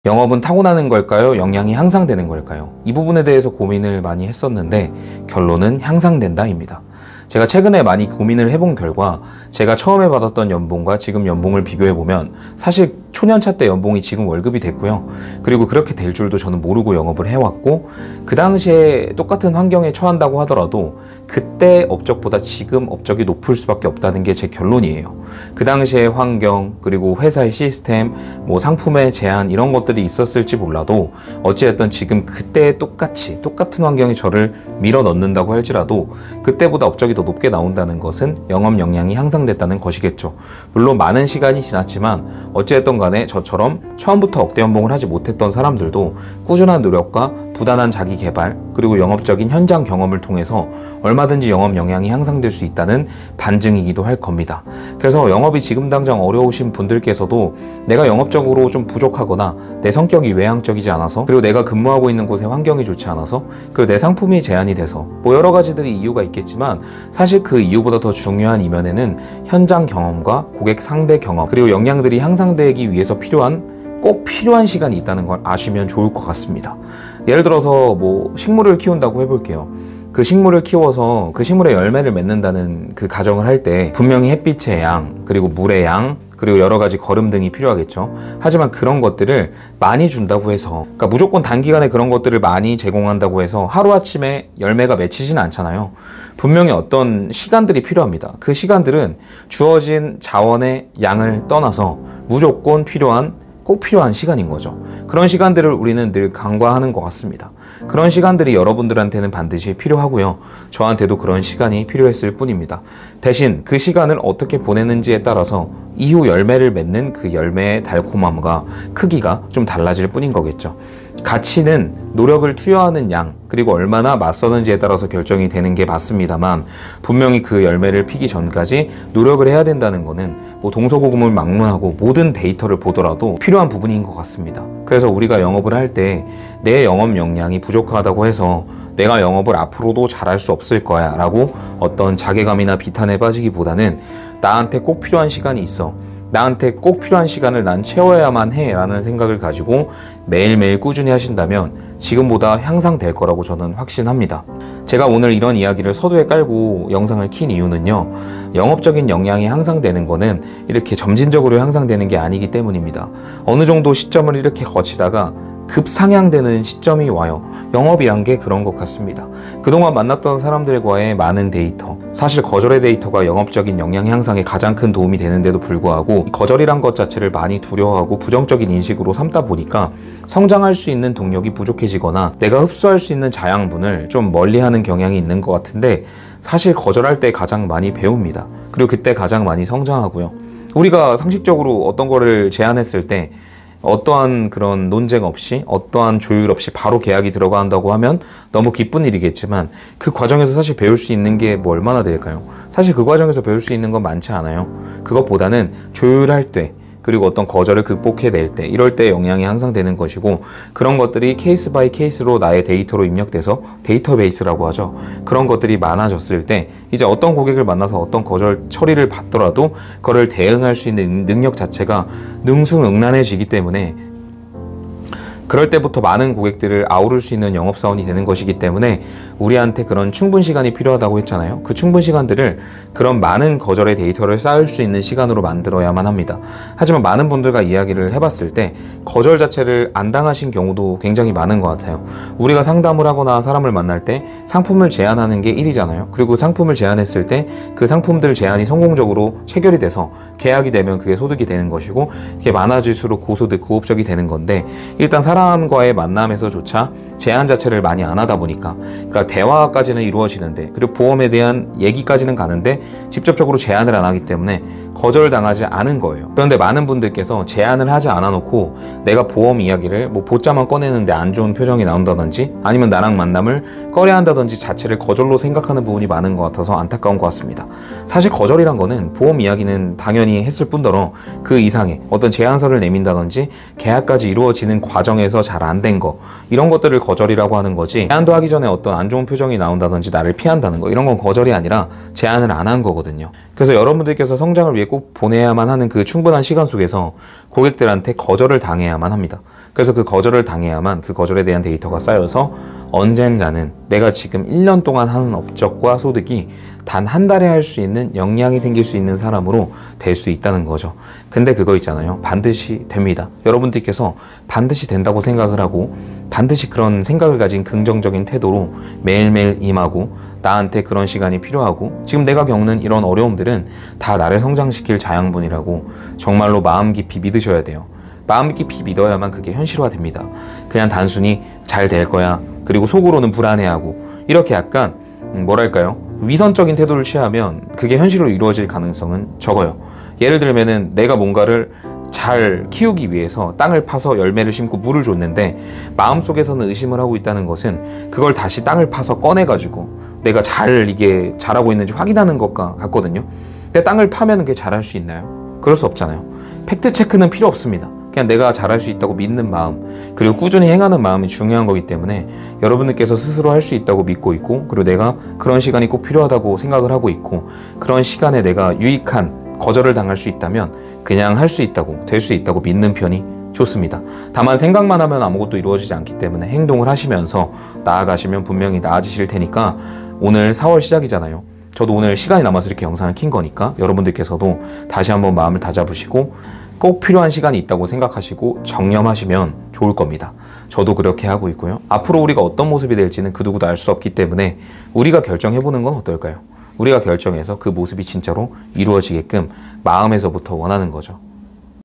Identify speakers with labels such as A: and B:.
A: 영업은 타고나는 걸까요? 영양이 향상되는 걸까요? 이 부분에 대해서 고민을 많이 했었는데 결론은 향상된다입니다. 제가 최근에 많이 고민을 해본 결과 제가 처음에 받았던 연봉과 지금 연봉을 비교해보면 사실 초년차 때 연봉이 지금 월급이 됐고요. 그리고 그렇게 될 줄도 저는 모르고 영업을 해왔고, 그 당시에 똑같은 환경에 처한다고 하더라도 그때 업적보다 지금 업적이 높을 수밖에 없다는 게 제 결론이에요. 그 당시에 환경, 그리고 회사의 시스템, 상품의 제한 이런 것들이 있었을지 몰라도 어찌됐든 지금 그때 똑같은 환경이 저를 밀어 넣는다고 할지라도 그때보다 업적이 더 높게 나온다는 것은 영업 역량이 향상됐다는 것이겠죠. 물론 많은 시간이 지났지만 어찌됐든 간에 저처럼 처음부터 억대 연봉을 하지 못했던 사람들도 꾸준한 노력과 부단한 자기 개발, 그리고 영업적인 현장 경험을 통해서 얼마든지 영업 역량이 향상될 수 있다는 반증이기도 할 겁니다. 그래서 영업이 지금 당장 어려우신 분들께서도 내가 영업적으로 좀 부족하거나 내 성격이 외향적이지 않아서, 그리고 내가 근무하고 있는 곳의 환경이 좋지 않아서, 그리고 내 상품이 제한이 돼서 여러 가지들이 이유가 있겠지만 사실 그 이유보다 더 중요한 이면에는 현장 경험과 고객 상대 경험, 그리고 역량들이 향상되기 위해서 꼭 필요한 시간이 있다는 걸 아시면 좋을 것 같습니다. 예를 들어서 식물을 키운다고 해볼게요. 그 식물을 키워서 그 식물에 열매를 맺는다는 그 가정을 할 때 분명히 햇빛의 양, 그리고 물의 양, 그리고 여러 가지 거름 등이 필요하겠죠. 하지만 그런 것들을 많이 준다고 해서, 그러니까 무조건 단기간에 그런 것들을 많이 제공한다고 해서 하루아침에 열매가 맺히진 않잖아요. 분명히 어떤 시간들이 필요합니다. 그 시간들은 주어진 자원의 양을 떠나서 무조건 꼭 필요한 시간인 거죠. 그런 시간들을 우리는 늘 간과하는 것 같습니다. 그런 시간들이 여러분들한테는 반드시 필요하고요. 저한테도 그런 시간이 필요했을 뿐입니다. 대신 그 시간을 어떻게 보내는지에 따라서 이후 열매를 맺는 그 열매의 달콤함과 크기가 좀 달라질 뿐인 거겠죠. 가치는 노력을 투여하는 양, 그리고 얼마나 맞서는지에 따라서 결정이 되는 게 맞습니다만, 분명히 그 열매를 피기 전까지 노력을 해야 된다는 거는 동서고금을 막론하고 모든 데이터를 보더라도 필요한 부분인 것 같습니다. 그래서 우리가 영업을 할 때 내 영업 역량이 부족하다고 해서 내가 영업을 앞으로도 잘할 수 없을 거야 라고 어떤 자괴감이나 비탄에 빠지기보다는 나한테 꼭 필요한 시간이 있어, 나한테 꼭 필요한 시간을 난 채워야만 해 라는 생각을 가지고 매일매일 꾸준히 하신다면 지금보다 향상될 거라고 저는 확신합니다. 제가 오늘 이런 이야기를 서두에 깔고 영상을 킨 이유는요, 영업적인 역량이 향상되는 거는 이렇게 점진적으로 향상되는 게 아니기 때문입니다. 어느 정도 시점을 이렇게 거치다가 급상향되는 시점이 와요. 영업이란 게 그런 것 같습니다. 그동안 만났던 사람들과의 많은 데이터, 사실 거절의 데이터가 영업적인 역량 향상에 가장 큰 도움이 되는데도 불구하고 거절이란 것 자체를 많이 두려워하고 부정적인 인식으로 삼다 보니까 성장할 수 있는 동력이 부족해지거나 내가 흡수할 수 있는 자양분을 좀 멀리하는 경향이 있는 것 같은데, 사실 거절할 때 가장 많이 배웁니다. 그리고 그때 가장 많이 성장하고요. 우리가 상식적으로 어떤 거를 제안했을 때 어떠한 그런 논쟁 없이, 어떠한 조율 없이 바로 계약이 들어간다고 하면 너무 기쁜 일이겠지만 그 과정에서 사실 배울 수 있는 게 얼마나 될까요? 사실 그 과정에서 배울 수 있는 건 많지 않아요. 그것보다는 조율할 때, 그리고 어떤 거절을 극복해낼 때, 이럴 때 역량이 향상되는 것이고, 그런 것들이 케이스 바이 케이스로 나의 데이터로 입력돼서 데이터베이스라고 하죠. 그런 것들이 많아졌을 때 이제 어떤 고객을 만나서 어떤 거절 처리를 받더라도 그거를 대응할 수 있는 능력 자체가 능수능란해지기 때문에, 그럴 때부터 많은 고객들을 아우를 수 있는 영업사원이 되는 것이기 때문에 우리한테 그런 충분 시간이 필요하다고 했잖아요. 그 충분 시간들을 그런 많은 거절의 데이터를 쌓을 수 있는 시간으로 만들어야만 합니다. 하지만 많은 분들과 이야기를 해봤을 때 거절 자체를 안 당하신 경우도 굉장히 많은 것 같아요. 우리가 상담을 하거나 사람을 만날 때 상품을 제안하는 게 일이잖아요. 그리고 상품을 제안했을 때 그 상품들 제안이 성공적으로 체결이 돼서 계약이 되면 그게 소득이 되는 것이고, 이게 많아질수록 고소득, 고업적이 되는 건데, 일단 사람과의 만남에서조차 제안 자체를 많이 안 하다 보니까, 그러니까 대화까지는 이루어지는데, 그리고 보험에 대한 얘기까지는 가는데 직접적으로 제안을 안 하기 때문에 거절당하지 않은 거예요. 그런데 많은 분들께서 제안을 하지 않아 놓고 내가 보험 이야기를 보자만 꺼내는데 안 좋은 표정이 나온다든지, 아니면 나랑 만남을 꺼려한다든지 자체를 거절로 생각하는 부분이 많은 것 같아서 안타까운 것 같습니다. 사실 거절이란 거는 보험 이야기는 당연히 했을 뿐더러 그 이상의 어떤 제안서를 내민다든지 계약까지 이루어지는 과정에서 잘 안 된 거, 이런 것들을 거절이라고 하는 거지, 제안도 하기 전에 어떤 안 좋은 표정이 나온다든지 나를 피한다는 거, 이런 건 거절이 아니라 제안을 안 한 거거든요. 그래서 여러분들께서 성장을 위해 꼭 보내야만 하는 그 충분한 시간 속에서 고객들한테 거절을 당해야만 합니다. 그래서 그 거절을 당해야만 그 거절에 대한 데이터가 쌓여서 언젠가는 내가 지금 1년 동안 하는 업적과 소득이 단 한 달에 할 수 있는 역량이 생길 수 있는 사람으로 될 수 있다는 거죠. 근데 그거 있잖아요. 반드시 됩니다. 여러분들께서 반드시 된다고 생각을 하고 반드시 그런 생각을 가진 긍정적인 태도로 매일매일 임하고 나한테 그런 시간이 필요하고 지금 내가 겪는 이런 어려움들은 다 나를 성장시킬 자양분이라고 정말로 마음 깊이 믿으셔야 돼요. 마음 깊이 믿어야만 그게 현실화됩니다. 그냥 단순히 잘 될 거야. 그리고 속으로는 불안해하고 이렇게 약간 뭐랄까요? 위선적인 태도를 취하면 그게 현실로 이루어질 가능성은 적어요. 예를 들면은 내가 뭔가를 잘 키우기 위해서 땅을 파서 열매를 심고 물을 줬는데 마음속에서는 의심을 하고 있다는 것은 그걸 다시 땅을 파서 꺼내가지고 내가 이게 잘하고 있는지 확인하는 것과 같거든요. 근데 땅을 파면 그게 잘할 수 있나요? 그럴 수 없잖아요. 팩트 체크는 필요 없습니다. 그냥 내가 잘할 수 있다고 믿는 마음, 그리고 꾸준히 행하는 마음이 중요한 거기 때문에 여러분들께서 스스로 할 수 있다고 믿고 있고, 그리고 내가 그런 시간이 꼭 필요하다고 생각을 하고 있고, 그런 시간에 내가 유익한 거절을 당할 수 있다면 그냥 할 수 있다고, 될 수 있다고 믿는 편이 좋습니다. 다만 생각만 하면 아무것도 이루어지지 않기 때문에 행동을 하시면서 나아가시면 분명히 나아지실 테니까, 오늘 4월 시작이잖아요. 저도 오늘 시간이 남아서 이렇게 영상을 킨 거니까 여러분들께서도 다시 한번 마음을 다잡으시고 꼭 필요한 시간이 있다고 생각하시고 정념하시면 좋을 겁니다. 저도 그렇게 하고 있고요. 앞으로 우리가 어떤 모습이 될지는 그 누구도 알 수 없기 때문에 우리가 결정해보는 건 어떨까요? 우리가 결정해서 그 모습이 진짜로 이루어지게끔 마음에서부터 원하는 거죠.